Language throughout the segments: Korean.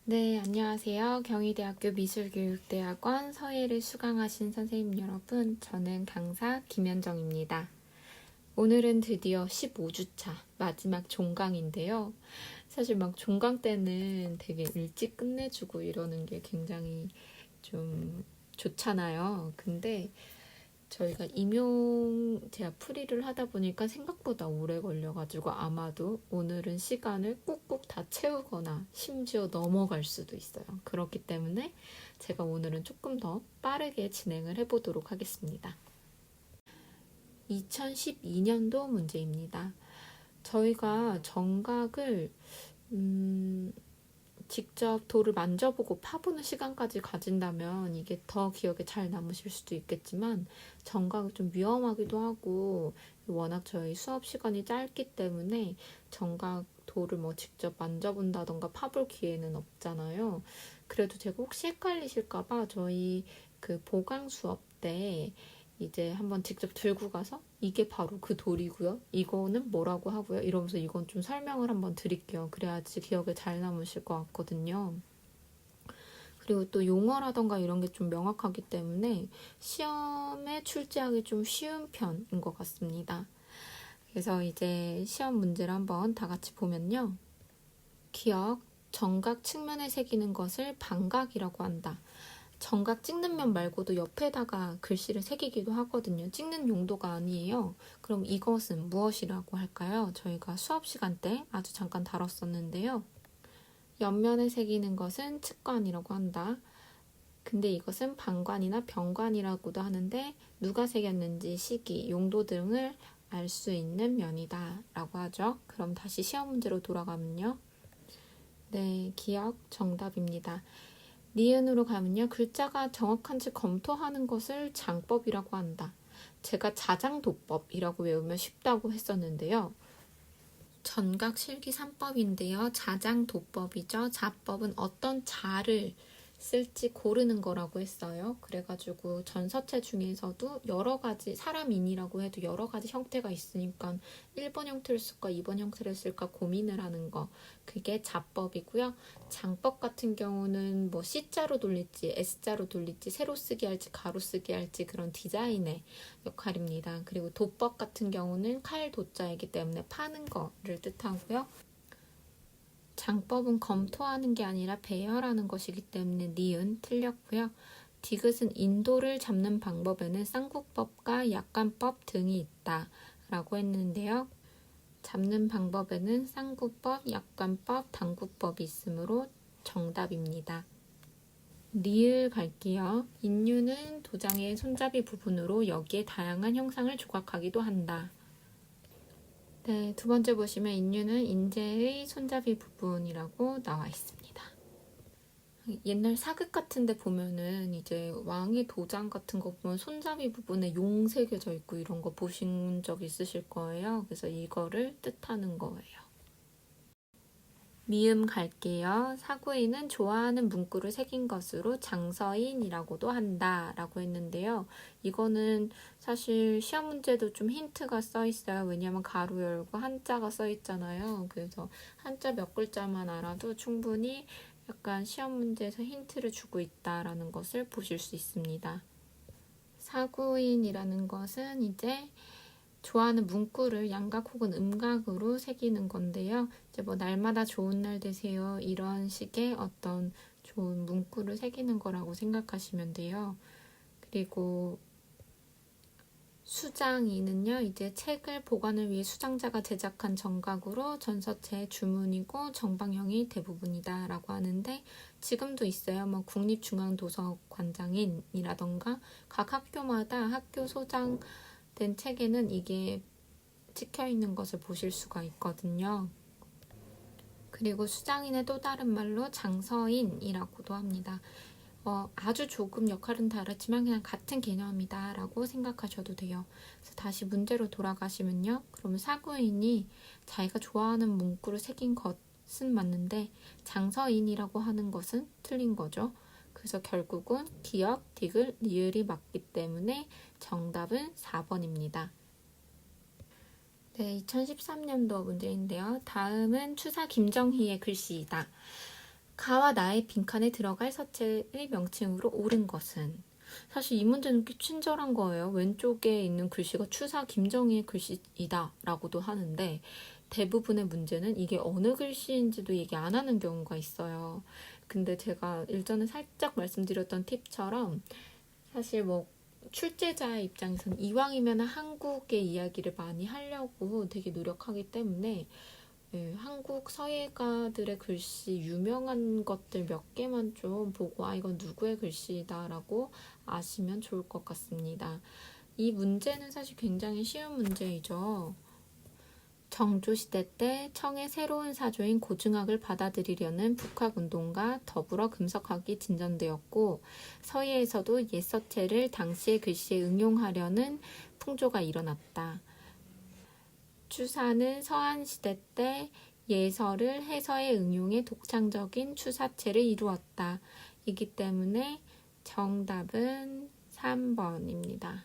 네, 안녕하세요. 경희대학교 미술교육대학원 서예를 수강하신 선생님 여러분, 저는 강사 김현정입니다. 오늘은 드디어 15주차 마지막 종강인데요. 사실 막 종강 때는 되게 일찍 끝내주고 이러는 게 굉장히 좀 좋잖아요. 근데 저희가 제가 풀이를 하다 보니까 생각보다 오래 걸려가지고 아마도 오늘은 시간을 꾹꾹 다 채우거나 심지어 넘어갈 수도 있어요. 그렇기 때문에 제가 오늘은 조금 더 빠르게 진행을 해보도록 하겠습니다. 2012년도 문제입니다. 저희가 정각을 직접 돌을 만져보고 파보는 시간까지 가진다면 이게 더 기억에 잘 남으실 수도 있겠지만 정각이 좀 위험하기도 하고 워낙 저희 수업 시간이 짧기 때문에 정각 돌을 뭐 직접 만져본다던가 파볼 기회는 없잖아요. 그래도 제가 혹시 헷갈리실까봐 저희 그 보강 수업 때 이제 한번 직접 들고 가서 이게 바로 그 돌이고요. 이거는 뭐라고 하고요. 이러면서 이건 좀 설명을 한번 드릴게요. 그래야지 기억에 잘 남으실 것 같거든요. 그리고 또 용어라던가 이런 게 좀 명확하기 때문에 시험에 출제하기 좀 쉬운 편인 것 같습니다. 그래서 이제 시험 문제를 한번 다 같이 보면요. 기억, 정각 측면에 새기는 것을 반각이라고 한다. 정각 찍는 면 말고도 옆에다가 글씨를 새기기도 하거든요. 찍는 용도가 아니에요. 그럼 이것은 무엇이라고 할까요? 저희가 수업 시간 때 아주 잠깐 다뤘었는데요. 옆면에 새기는 것은 측관이라고 한다. 근데 이것은 반관이나 병관이라고도 하는데 누가 새겼는지 시기, 용도 등을 알 수 있는 면이다 라고 하죠. 그럼 다시 시험 문제로 돌아가면요. 네, 기억 정답입니다. 니은으로 가면요. 글자가 정확한지 검토하는 것을 장법이라고 한다. 제가 자장도법이라고 외우면 쉽다고 했었는데요. 전각실기 3법인데요. 자장도법이죠. 자법은 어떤 자를 쓸지 고르는 거라고 했어요. 그래가지고 전서체 중에서도 여러 가지 사람인이라고 해도 여러 가지 형태가 있으니까 1번 형태를 쓸까 2번 형태를 쓸까 고민을 하는 거, 그게 자법이고요. 장법 같은 경우는 뭐 C자로 돌릴지 S자로 돌릴지 세로 쓰기 할지 가로 쓰기 할지 그런 디자인의 역할입니다. 그리고 도법 같은 경우는 칼 도자이기 때문에 파는 거를 뜻하고요. 장법은 검토하는 게 아니라 배열하는 것이기 때문에 니은 틀렸고요. 디귿은 인도를 잡는 방법에는 쌍국법과 약관법 등이 있다 라고 했는데요. 잡는 방법에는 쌍국법, 약관법, 단국법이 있으므로 정답입니다. 리을 갈게요. 인유는 도장의 손잡이 부분으로 여기에 다양한 형상을 조각하기도 한다. 네, 두 번째 보시면 인유는 인재의 손잡이 부분이라고 나와 있습니다. 옛날 사극 같은 데 보면은 이제 왕의 도장 같은 거 보면 손잡이 부분에 용 새겨져 있고 이런 거 보신 적 있으실 거예요. 그래서 이거를 뜻하는 거예요. 미음 갈게요. 사구인은 좋아하는 문구를 새긴 것으로 장서인이라고도 한다 라고 했는데요. 이거는 사실 시험 문제도 좀 힌트가 써 있어요. 왜냐면 가로 열고 한자가 써 있잖아요. 그래서 한자 몇 글자만 알아도 충분히 약간 시험 문제에서 힌트를 주고 있다라는 것을 보실 수 있습니다. 사구인이라는 것은 이제 좋아하는 문구를 양각 혹은 음각으로 새기는 건데요. 이제 뭐 날마다 좋은 날 되세요. 이런 식의 어떤 좋은 문구를 새기는 거라고 생각하시면 돼요. 그리고 수장이는요, 이제 책을 보관을 위해 수장자가 제작한 정각으로 전서체의 주문이고 정방형이 대부분이다 라고 하는데 지금도 있어요. 뭐 국립중앙도서관장인이라던가 각 학교마다 학교 소장된 책에는 이게 찍혀있는 것을 보실 수가 있거든요. 그리고 수장인의 또 다른 말로 장서인이라고도 합니다. 아주 조금 역할은 다르지만 그냥 같은 개념이다 라고 생각하셔도 돼요. 그래서 다시 문제로 돌아가시면요. 그럼 사구인이 자기가 좋아하는 문구를 새긴 것은 맞는데 장서인이라고 하는 것은 틀린 거죠. 그래서 결국은 기역, 디귿, 리을이 맞기 때문에 정답은 4번입니다. 네, 2013년도 문제인데요. 다음은 추사 김정희의 글씨이다. 가와 나의 빈칸에 들어갈 서체의 명칭으로 옳은 것은. 사실 이 문제는 꽤 친절한 거예요. 왼쪽에 있는 글씨가 추사 김정희의 글씨이다 라고도 하는데 대부분의 문제는 이게 어느 글씨인지도 얘기 안 하는 경우가 있어요. 근데 제가 일전에 살짝 말씀드렸던 팁처럼 사실 뭐 출제자의 입장에서는 이왕이면 한국의 이야기를 많이 하려고 되게 노력하기 때문에 한국 서예가들의 글씨 유명한 것들 몇 개만 좀 보고 이건 누구의 글씨다 라고 아시면 좋을 것 같습니다. 이 문제는 사실 굉장히 쉬운 문제이죠. 정조시대 때 청의 새로운 사조인 고증학을 받아들이려는 북학운동과 더불어 금석학이 진전되었고 서예에서도 옛서체를 당시의 글씨에 응용하려는 풍조가 일어났다. 추사는 서한시대 때 예서를 해서에 응용해 독창적인 추사체를 이루었다. 이기 때문에 정답은 3번입니다.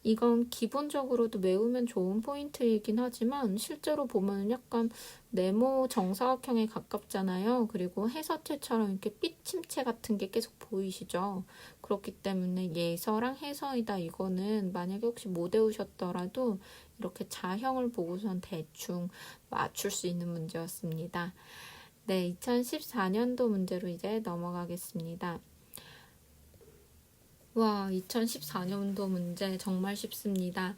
이건 기본적으로도 외우면 좋은 포인트이긴 하지만 실제로 보면 약간 네모 정사각형에 가깝잖아요. 그리고 해서체처럼 이렇게 삐침체 같은 게 계속 보이시죠? 그렇기 때문에 예서랑 해서이다 이거는 만약에 혹시 못 외우셨더라도 이렇게 자형을 보고선 대충 맞출 수 있는 문제였습니다. 네, 2014년도 문제로 이제 넘어가겠습니다. 와, 2014년도 문제 정말 쉽습니다.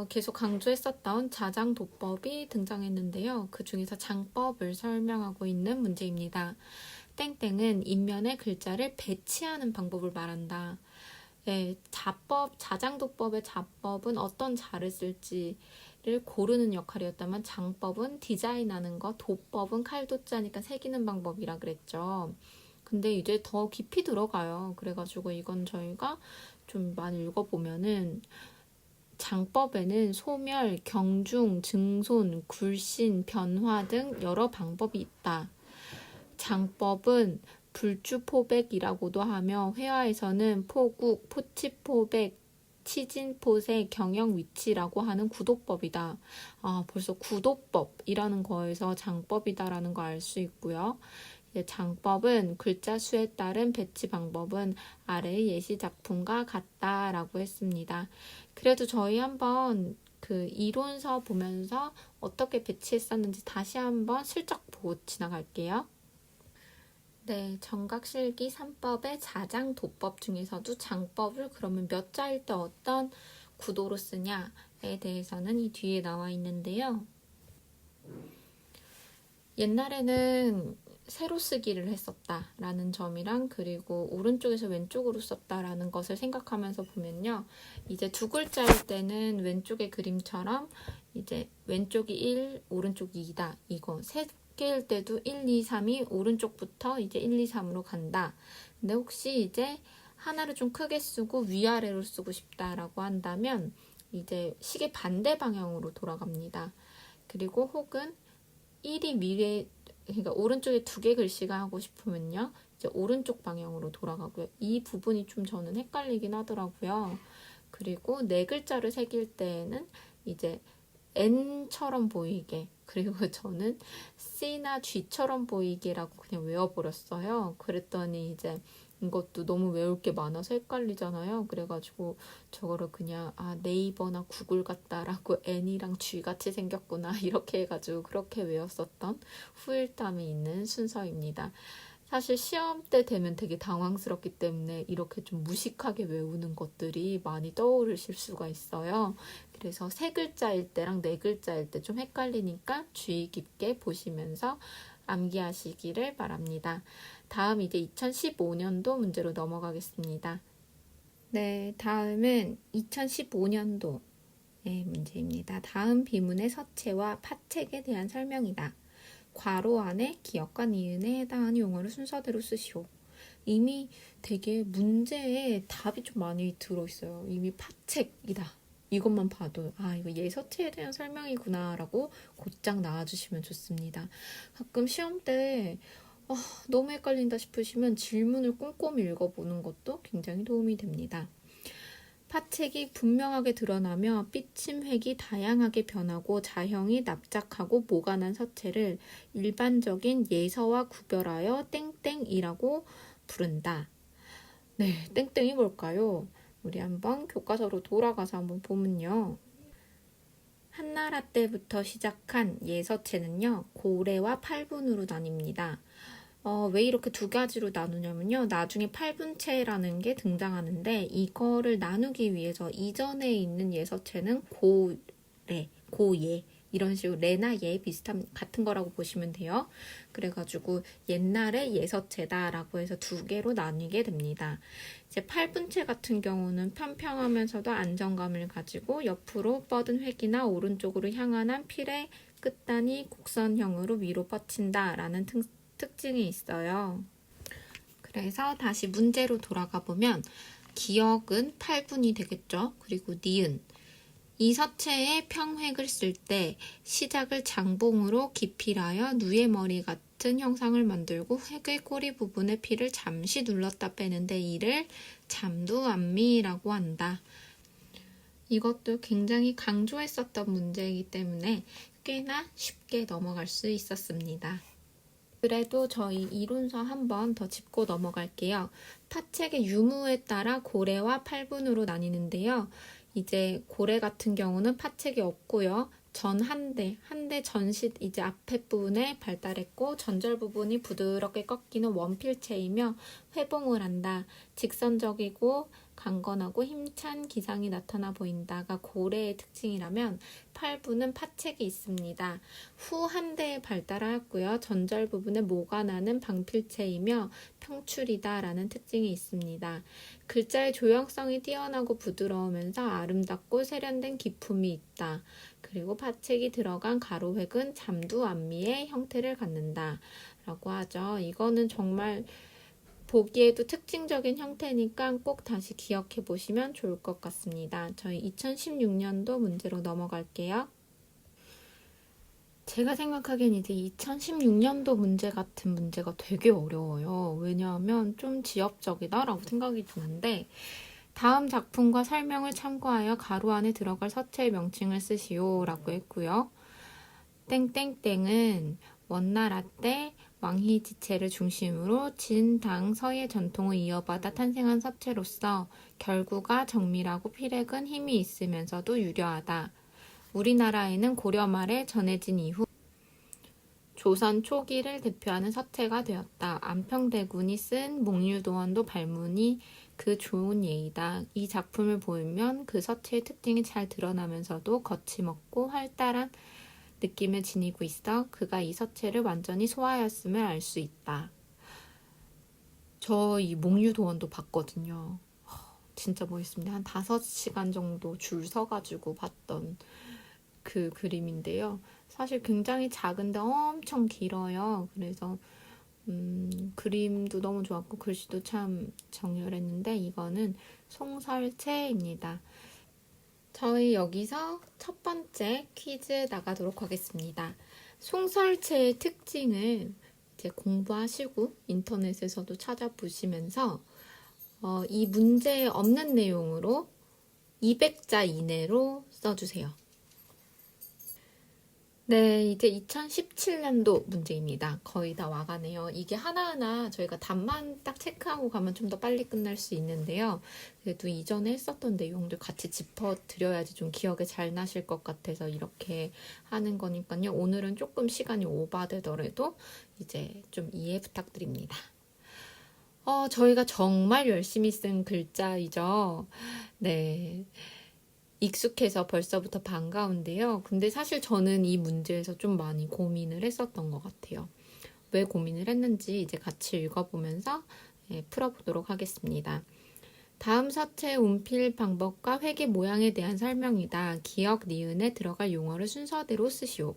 계속 강조했었던 자장도법이 등장했는데요. 그 중에서 장법을 설명하고 있는 문제입니다. 땡땡은 인면에 글자를 배치하는 방법을 말한다. 네, 자장도법의 자법은 어떤 자를 쓸지를 고르는 역할이었다면 장법은 디자인하는 것, 도법은 칼도자니까 새기는 방법이라 그랬죠. 근데 이제 더 깊이 들어가요. 그래가지고 이건 저희가 좀 많이 읽어보면은 장법에는 소멸, 경중, 증손, 굴신, 변화 등 여러 방법이 있다. 장법은 불주포백이라고도 하며 회화에서는 포국, 포치포백, 치진포세, 경영위치라고 하는 구도법이다. 벌써 구도법이라는 거에서 장법이다라는 거 알 수 있고요. 장법은 글자 수에 따른 배치 방법은 아래의 예시 작품과 같다라고 했습니다. 그래도 저희 한번 그 이론서 보면서 어떻게 배치했었는지 다시 한번 슬쩍 보고 지나갈게요. 네, 정각실기 3법의 자장도법 중에서도 장법을 그러면 몇 자일 때 어떤 구도로 쓰냐에 대해서는 이 뒤에 나와 있는데요. 옛날에는 세로 쓰기를 했었다라는 점이랑 그리고 오른쪽에서 왼쪽으로 썼다라는 것을 생각하면서 보면요. 이제 두 글자일 때는 왼쪽의 그림처럼 이제 왼쪽이 1, 오른쪽이 2다. 이거 세 개일 때도 1, 2, 3이 오른쪽부터 이제 1, 2, 3으로 간다. 근데 혹시 이제 하나를 좀 크게 쓰고 위아래로 쓰고 싶다라고 한다면 이제 시계 반대 방향으로 돌아갑니다. 그리고 혹은 1이 위에 그러니까 오른쪽에 두 개 글씨가 하고 싶으면요. 이제 오른쪽 방향으로 돌아가고요. 이 부분이 좀 저는 헷갈리긴 하더라고요. 그리고 네 글자를 새길 때에는 이제 N처럼 보이게 그리고 저는 C나 G처럼 보이게라고 그냥 외워버렸어요. 그랬더니 이제 이것도 너무 외울 게 많아서 헷갈리잖아요. 그래가지고 저거를 그냥 네이버나 구글 같다라고 N이랑 G 같이 생겼구나 이렇게 해가지고 그렇게 외웠었던 후일담이 있는 순서입니다. 사실 시험 때 되면 되게 당황스럽기 때문에 이렇게 좀 무식하게 외우는 것들이 많이 떠오르실 수가 있어요. 그래서 세 글자일 때랑 네 글자일 때 좀 헷갈리니까 주의 깊게 보시면서 암기하시기를 바랍니다. 다음 이제 2015년도 문제로 넘어가겠습니다. 네, 다음은 2015년도의 문제입니다. 다음 비문의 서체와 파책에 대한 설명이다. 괄호 안에 기역과 니은에 해당하는 용어를 순서대로 쓰시오. 이미 되게 문제에 답이 좀 많이 들어있어요. 이미 파책이다. 이것만 봐도 이거 예서체에 대한 설명이구나 라고 곧장 나와주시면 좋습니다. 가끔 시험 때 너무 헷갈린다 싶으시면 질문을 꼼꼼히 읽어보는 것도 굉장히 도움이 됩니다. 파책이 분명하게 드러나며 삐침획이 다양하게 변하고 자형이 납작하고 모가난 서체를 일반적인 예서와 구별하여 땡땡이라고 부른다. 네, 땡땡이 뭘까요? 우리 한번 교과서로 돌아가서 한번 보면요. 한나라 때부터 시작한 예서체는요, 고래와 팔분으로 나뉩니다. 왜 이렇게 두 가지로 나누냐면요. 나중에 팔분체라는 게 등장하는데 이거를 나누기 위해서 이전에 있는 예서체는 고래, 고예 이런 식으로 레나 예 비슷한 같은 거라고 보시면 돼요. 그래가지고 옛날에 예서체다라고 해서 두 개로 나뉘게 됩니다. 이제 팔분체 같은 경우는 평평하면서도 안정감을 가지고 옆으로 뻗은 획이나 오른쪽으로 향한 한 필의 끝단이 곡선형으로 위로 뻗친다라는 특징이 있어요. 그래서 다시 문제로 돌아가 보면 기역은 8분이 되겠죠. 그리고 니은. 이 서체의 평획을 쓸 때 시작을 장봉으로 기필하여 누의 머리 같은 형상을 만들고 획의 꼬리 부분의 피를 잠시 눌렀다 빼는데 이를 잠두안미라고 한다. 이것도 굉장히 강조했었던 문제이기 때문에 꽤나 쉽게 넘어갈 수 있었습니다. 그래도 저희 이론서 한 번 더 짚고 넘어갈게요. 파책의 유무에 따라 고래와 팔분으로 나뉘는데요. 이제 고래 같은 경우는 파책이 없고요. 전 한 대 전실 이제 앞에 부분에 발달했고 전절 부분이 부드럽게 꺾이는 원필체이며 회봉을 한다. 직선적이고 강건하고 힘찬 기상이 나타나 보인다가 고래의 특징이라면 팔부는 파책이 있습니다. 후 한 대에 발달하였고요. 전절 부분에 모가 나는 방필체이며 평출이다라는 특징이 있습니다. 글자의 조형성이 뛰어나고 부드러우면서 아름답고 세련된 기품이 있다. 그리고 파책이 들어간 가로획은 잠두안미의 형태를 갖는다. 라고 하죠. 이거는 정말 보기에도 특징적인 형태니까 꼭 다시 기억해 보시면 좋을 것 같습니다. 저희 2016년도 문제로 넘어갈게요. 제가 생각하기엔 이제 2016년도 문제 같은 문제가 되게 어려워요. 왜냐하면 좀 지엽적이다라고 생각이 드는데 다음 작품과 설명을 참고하여 가로 안에 들어갈 서체의 명칭을 쓰시오 라고 했고요. 땡땡땡은 원나라 때 왕희지체를 중심으로 진, 당, 서의 전통을 이어받아 탄생한 서체로서 결구가 정밀하고 필획은 힘이 있으면서도 유려하다. 우리나라에는 고려 말에 전해진 이후 조선 초기를 대표하는 서체가 되었다. 안평대군이 쓴 목류도원도 발문이 그 좋은 예이다. 이 작품을 보면 그 서체의 특징이 잘 드러나면서도 거침없고 활달한 느낌을 지니고 있어 그가 이 서체를 완전히 소화하였음을 알 수 있다. 저 이 목류도원도 봤거든요. 진짜 멋있습니다. 한 5시간 정도 줄 서가지고 봤던 그 그림인데요. 사실 굉장히 작은데 엄청 길어요. 그래서 그림도 너무 좋았고 글씨도 참 정렬했는데 이거는 송설체입니다. 저희 여기서 첫 번째 퀴즈 나가도록 하겠습니다. 송설체의 특징을 이제 공부하시고 인터넷에서도 찾아보시면서 이 문제에 없는 내용으로 200자 이내로 써주세요. 네, 이제 2017년도 문제입니다. 거의 다 와가네요. 이게 하나하나 저희가 답만 딱 체크하고 가면 좀 더 빨리 끝날 수 있는데요. 그래도 이전에 했었던 내용들 같이 짚어드려야지 좀 기억에 잘 나실 것 같아서 이렇게 하는 거니까요. 오늘은 조금 시간이 오바되더라도 이제 좀 이해 부탁드립니다. 저희가 정말 열심히 쓴 글자이죠. 네. 익숙해서 벌써부터 반가운데요. 근데 사실 저는 이 문제에서 좀 많이 고민을 했었던 것 같아요. 왜 고민을 했는지 이제 같이 읽어보면서 풀어보도록 하겠습니다. 다음 서체 운필 방법과 회계 모양에 대한 설명이다. 기역, 니은에 들어갈 용어를 순서대로 쓰시오.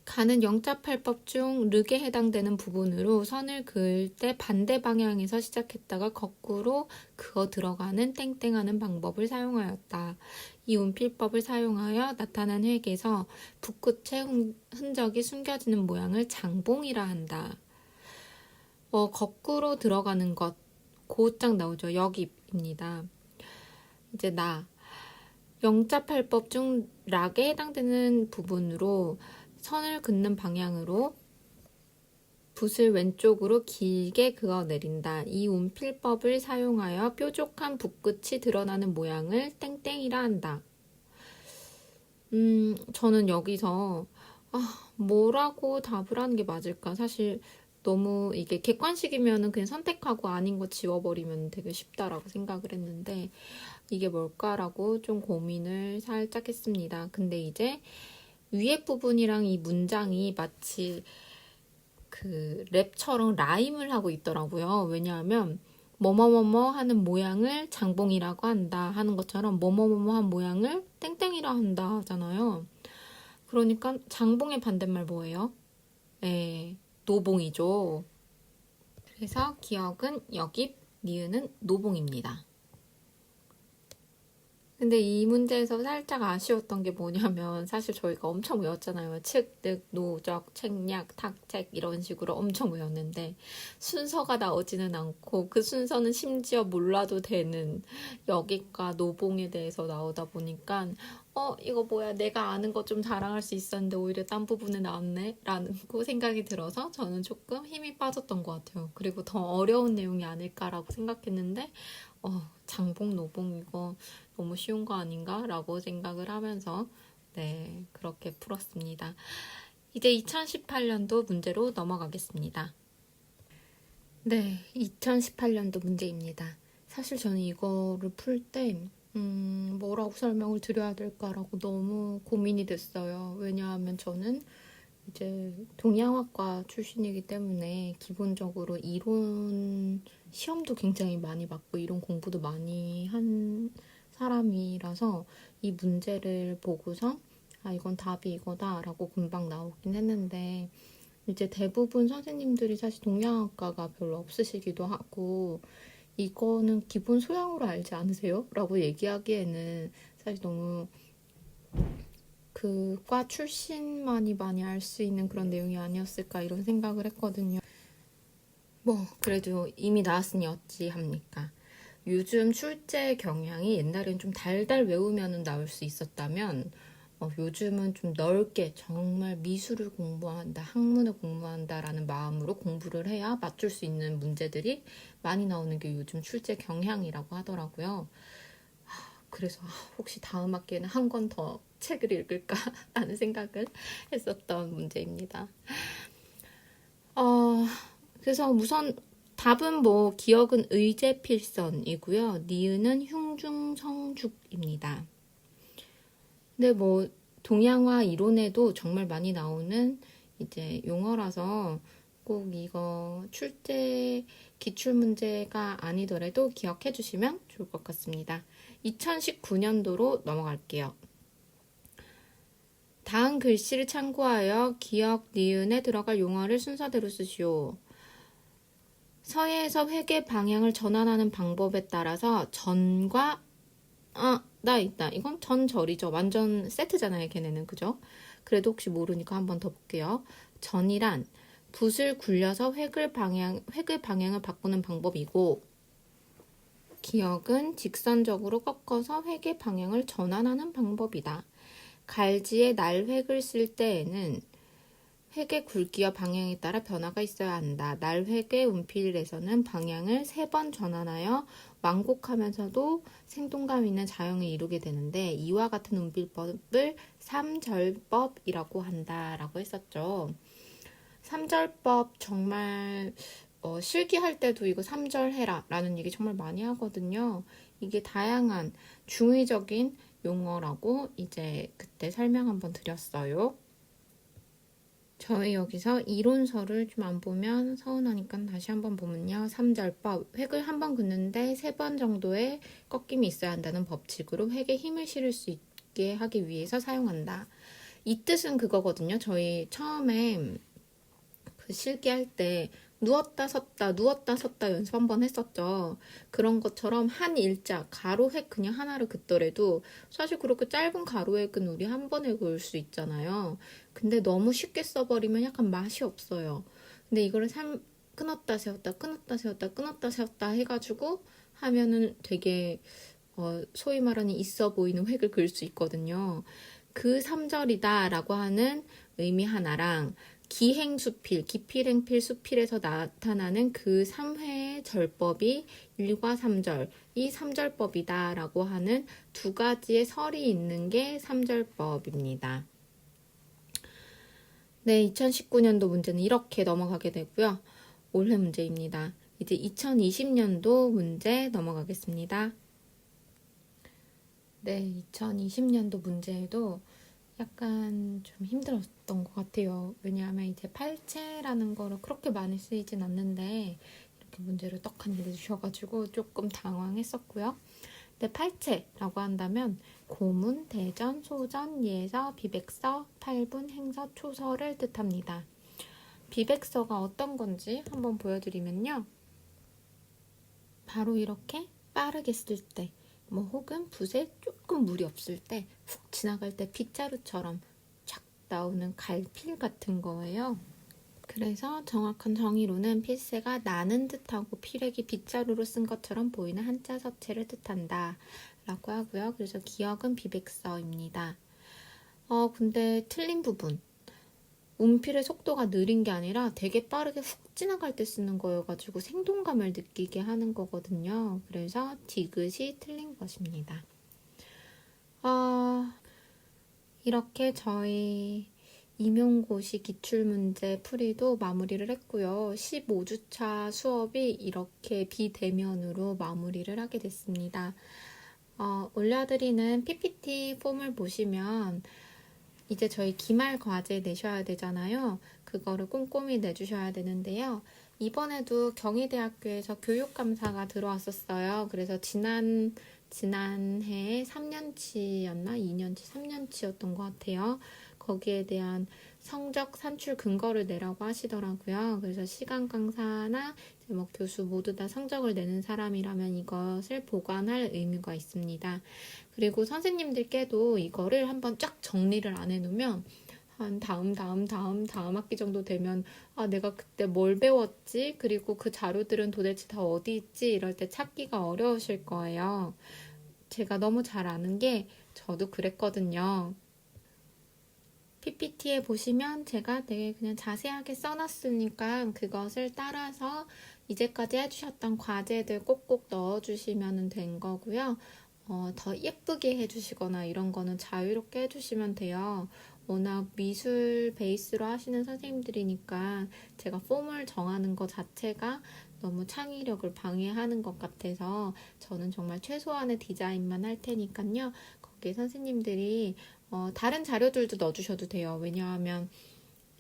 가는 영자팔법 중 륵에 해당되는 부분으로 선을 그을 때 반대 방향에서 시작했다가 거꾸로 그어 들어가는 땡땡하는 방법을 사용하였다. 이 운필법을 사용하여 나타난 획에서 붓끝의 흔적이 숨겨지는 모양을 장봉이라 한다. 거꾸로 들어가는 것, 곧장 나오죠. 역입입니다. 이제 영자팔법 중 락에 해당되는 부분으로 선을 긋는 방향으로 붓을 왼쪽으로 길게 그어 내린다. 이 운필법을 사용하여 뾰족한 붓끝이 드러나는 모양을 땡땡이라 한다. 저는 여기서 뭐라고 답을 하는 게 맞을까? 사실 너무 이게 객관식이면은 그냥 선택하고 아닌 거 지워버리면 되게 쉽다라고 생각을 했는데 이게 뭘까라고 좀 고민을 살짝 했습니다. 근데 이제 위에 부분이랑 이 문장이 마치 그 랩처럼 라임을 하고 있더라고요. 왜냐하면 뭐뭐뭐뭐 하는 모양을 장봉이라고 한다 하는 것처럼 뭐뭐뭐뭐 한 모양을 땡땡이라 한다 하잖아요. 그러니까 장봉의 반대말 뭐예요? 노봉이죠. 그래서 기억은 여기, 니은은 노봉입니다. 근데 이 문제에서 살짝 아쉬웠던 게 뭐냐면 사실 저희가 엄청 외웠잖아요. 측, 노적, 책략, 탁책 이런 식으로 엄청 외웠는데 순서가 나오지는 않고 그 순서는 심지어 몰라도 되는 여기과 노봉에 대해서 나오다 보니까 이거 뭐야 내가 아는 거 좀 자랑할 수 있었는데 오히려 딴 부분에 나왔네 라는 생각이 들어서 저는 조금 힘이 빠졌던 것 같아요. 그리고 더 어려운 내용이 아닐까라고 생각했는데 장봉, 노봉 이거 너무 쉬운 거 아닌가? 라고 생각을 하면서 그렇게 풀었습니다. 이제 2018년도 문제로 넘어가겠습니다. 2018년도 문제입니다. 사실 저는 이거를 풀 때 뭐라고 설명을 드려야 될까라고 너무 고민이 됐어요. 왜냐하면 저는 이제 동양학과 출신이기 때문에 기본적으로 이론 시험도 굉장히 많이 받고 이론 공부도 많이 한 사람이라서 이 문제를 보고서 이건 답이 이거다라고 금방 나오긴 했는데 이제 대부분 선생님들이 사실 동양학과가 별로 없으시기도 하고 이거는 기본 소양으로 알지 않으세요? 라고 얘기하기에는 사실 너무 그 과 출신만이 많이 알 수 있는 그런 내용이 아니었을까 이런 생각을 했거든요. 그래도 이미 나왔으니 어찌 합니까? 요즘 출제 경향이 옛날엔 좀 달달 외우면 나올 수 있었다면 요즘은 좀 넓게 정말 미술을 공부한다, 학문을 공부한다라는 마음으로 공부를 해야 맞출 수 있는 문제들이 많이 나오는 게 요즘 출제 경향이라고 하더라고요. 그래서 혹시 다음 학기에는 한 권 더 책을 읽을까라는 생각을 했었던 문제입니다. 그래서 우선 답은 기억은 의제필선이고요. 니은은 흉중성죽입니다. 근데 동양화 이론에도 정말 많이 나오는 이제 용어라서 꼭 이거 출제 기출문제가 아니더라도 기억해 주시면 좋을 것 같습니다. 2019년도로 넘어갈게요. 다음 글씨를 참고하여 기억, 니은에 들어갈 용어를 순서대로 쓰시오. 서예에서 회계 방향을 전환하는 방법에 따라서 전과 나 있다. 이건 전절이죠. 완전 세트잖아요. 걔네는. 그죠? 그래도 혹시 모르니까 한 번 더 볼게요. 전이란 붓을 굴려서 획을 방향을 바꾸는 방법이고 기억은 직선적으로 꺾어서 획의 방향을 전환하는 방법이다. 갈지에 날획을 쓸 때에는 획의 굵기와 방향에 따라 변화가 있어야 한다. 날획의 운필에서는 방향을 3번 전환하여 완곡하면서도 생동감 있는 자형을 이루게 되는데 이와 같은 운필법을 삼절법이라고 한다라고 했었죠. 삼절법 정말 실기할 때도 이거 3절 해라 라는 얘기 정말 많이 하거든요. 이게 다양한 중의적인 용어라고 이제 그때 설명 한번 드렸어요. 저희 여기서 이론서를 좀 안 보면 서운하니까 다시 한번 보면요. 3절법, 획을 한 번 긋는데 3번 정도의 꺾임이 있어야 한다는 법칙으로 획에 힘을 실을 수 있게 하기 위해서 사용한다. 이 뜻은 그거거든요. 저희 처음에 그 실기할 때 누웠다 섰다 연습 한번 했었죠. 그런 것처럼 한 일자 가로획 그냥 하나를 긋더라도 사실 그렇게 짧은 가로획은 우리 한 번에 그을 수 있잖아요. 근데 너무 쉽게 써버리면 약간 맛이 없어요. 근데 이거를 끊었다 세웠다 끊었다 세웠다 끊었다 세웠다 해가지고 하면은 되게 소위 말하는 있어 보이는 획을 그을 수 있거든요. 그 3절이다 라고 하는 의미 하나랑 기행수필, 기필행필 수필에서 나타나는 그 3회의 절법이 1과 3절, 이 3절법이다 라고 하는 두 가지의 설이 있는 게 3절법입니다. 네, 2019년도 문제는 이렇게 넘어가게 되고요. 올해 문제입니다. 이제 2020년도 문제 넘어가겠습니다. 네, 2020년도 문제에도 약간 좀 힘들었던 것 같아요. 왜냐하면 이제 팔체라는 거를 그렇게 많이 쓰이진 않는데 이렇게 문제를 떡하니 내주셔가지고 조금 당황했었고요. 근데 팔체라고 한다면 고문, 대전, 소전, 예서, 비백서, 팔분, 행서, 초서를 뜻합니다. 비백서가 어떤 건지 한번 보여드리면요. 바로 이렇게 빠르게 쓸 때, 뭐 혹은 붓에 조금 물이 없을 때 훅 지나갈 때 빗자루처럼 쫙 나오는 갈필 같은 거예요. 그래서 정확한 정의로는 필세가 나는 듯하고 필액이 빗자루로 쓴 것처럼 보이는 한자 서체를 뜻한다 라고 하고요. 그래서 기억은 비백서입니다. 근데 틀린 부분. 운필의 속도가 느린 게 아니라 되게 빠르게 훅 지나갈 때 쓰는 거여가지고 생동감을 느끼게 하는 거거든요. 그래서 디귿이 틀린 것입니다. 이렇게 저희 임용고시 기출문제 풀이도 마무리를 했고요. 15주차 수업이 이렇게 비대면으로 마무리를 하게 됐습니다. 올려드리는 PPT 폼을 보시면 이제 저희 기말 과제 내셔야 되잖아요. 그거를 꼼꼼히 내주셔야 되는데요. 이번에도 경희대학교에서 교육감사가 들어왔었어요. 그래서 지난해 3년치였나? 2년치, 3년치였던 것 같아요. 거기에 대한 성적 산출 근거를 내라고 하시더라고요. 그래서 시간 강사나 뭐 교수 모두 다 성적을 내는 사람이라면 이것을 보관할 의무가 있습니다. 그리고 선생님들께도 이거를 한번 쫙 정리를 안 해놓으면 한 다음 학기 정도 되면 내가 그때 뭘 배웠지? 그리고 그 자료들은 도대체 다 어디 있지? 이럴 때 찾기가 어려우실 거예요. 제가 너무 잘 아는 게 저도 그랬거든요. PPT에 보시면 제가 되게 그냥 자세하게 써놨으니까 그것을 따라서 이제까지 해주셨던 과제들 꼭꼭 넣어주시면 된 거고요. 더 예쁘게 해주시거나 이런 거는 자유롭게 해주시면 돼요. 워낙 미술 베이스로 하시는 선생님들이니까 제가 폼을 정하는 것 자체가 너무 창의력을 방해하는 것 같아서 저는 정말 최소한의 디자인만 할 테니까요. 거기에 선생님들이 다른 자료들도 넣어주셔도 돼요. 왜냐하면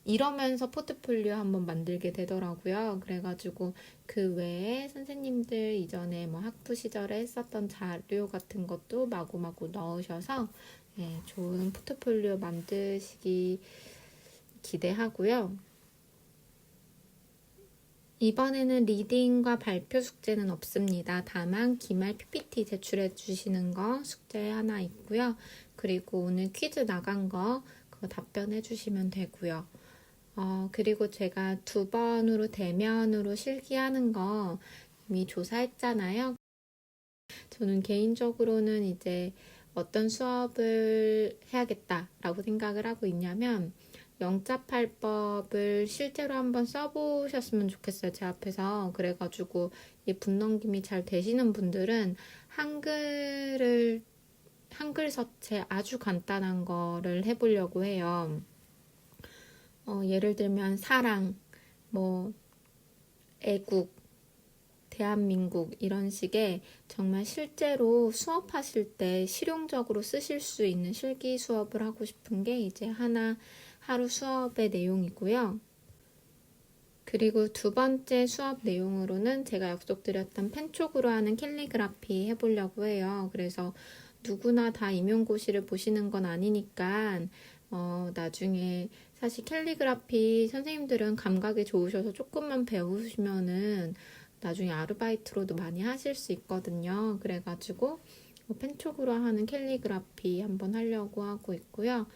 이러면서 포트폴리오 한번 만들게 되더라고요. 그래가지고 그 외에 선생님들 이전에 뭐 학부 시절에 했었던 자료 같은 것도 마구마구 넣으셔서 좋은 포트폴리오 만드시기 기대하고요. 이번에는 리딩과 발표 숙제는 없습니다. 다만 기말 PPT 제출해 주시는 거 숙제 하나 있고요. 그리고 오늘 퀴즈 나간 거 그거 답변해 주시면 되고요. 그리고 제가 2번으로 대면으로 실기하는 거 이미 조사했잖아요. 저는 개인적으로는 이제 어떤 수업을 해야겠다라고 생각을 하고 있냐면 영자팔법을 실제로 한번 써보셨으면 좋겠어요. 제 앞에서. 그래가지고 이 분넘김이 잘 되시는 분들은 한글 서체 아주 간단한 거를 해보려고 해요. 예를 들면 사랑, 뭐 애국, 대한민국 이런 식의 정말 실제로 수업하실 때 실용적으로 쓰실 수 있는 실기 수업을 하고 싶은 게 이제 하루 수업의 내용이고요. 그리고 2번째 수업 내용으로는 제가 약속드렸던 펜촉으로 하는 캘리그라피 해보려고 해요. 그래서 누구나 다 임용고시를 보시는 건 아니니까 나중에 사실 캘리그라피 선생님들은 감각이 좋으셔서 조금만 배우시면은 나중에 아르바이트로도 많이 하실 수 있거든요. 그래가지고 펜촉으로 하는 캘리그라피 한번 하려고 하고 있고요.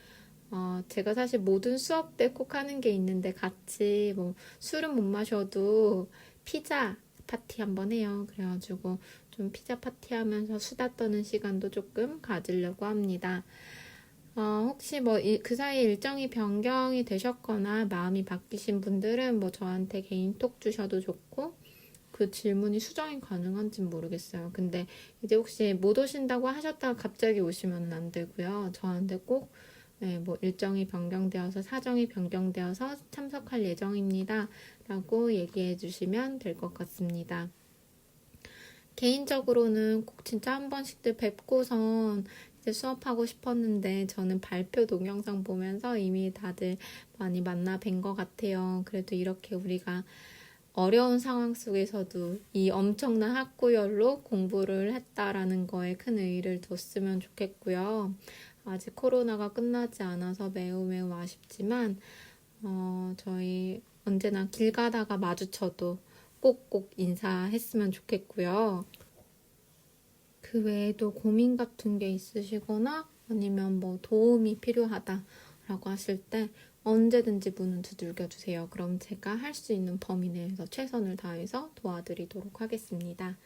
제가 사실 모든 수업 때 꼭 하는 게 있는데 같이 술은 못 마셔도 피자 파티 한번 해요. 그래가지고 좀 피자 파티하면서 수다 떠는 시간도 조금 가지려고 합니다. 혹시 뭐 그 사이에 일정이 변경이 되셨거나 마음이 바뀌신 분들은 뭐 저한테 개인톡 주셔도 좋고, 그 질문이 수정이 가능한지는 모르겠어요. 근데 이제 혹시 못 오신다고 하셨다가 갑자기 오시면 안 되고요. 저한테 꼭 네, 뭐 일정이 변경되어서 사정이 변경되어서 참석할 예정입니다 라고 얘기해 주시면 될 것 같습니다. 개인적으로는 꼭 진짜 한 번씩들 뵙고선 이제 수업하고 싶었는데, 저는 발표 동영상 보면서 이미 다들 많이 만나 뵌 것 같아요. 그래도 이렇게 우리가 어려운 상황 속에서도 이 엄청난 학구열로 공부를 했다라는 거에 큰 의의를 뒀으면 좋겠고요. 아직 코로나가 끝나지 않아서 매우 매우 아쉽지만 저희 언제나 길 가다가 마주쳐도 꼭꼭 인사했으면 좋겠고요. 그 외에도 고민 같은 게 있으시거나 아니면 뭐 도움이 필요하다라고 하실 때 언제든지 문은 두들겨 주세요. 그럼 제가 할 수 있는 범위 내에서 최선을 다해서 도와드리도록 하겠습니다.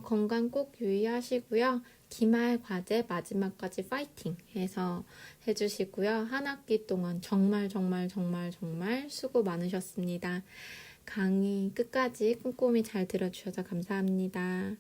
건강 꼭 유의하시고요. 기말 과제 마지막까지 파이팅 해서 해주시고요. 한 학기 동안 정말 정말 정말 정말 수고 많으셨습니다. 강의 끝까지 꼼꼼히 잘 들어주셔서 감사합니다.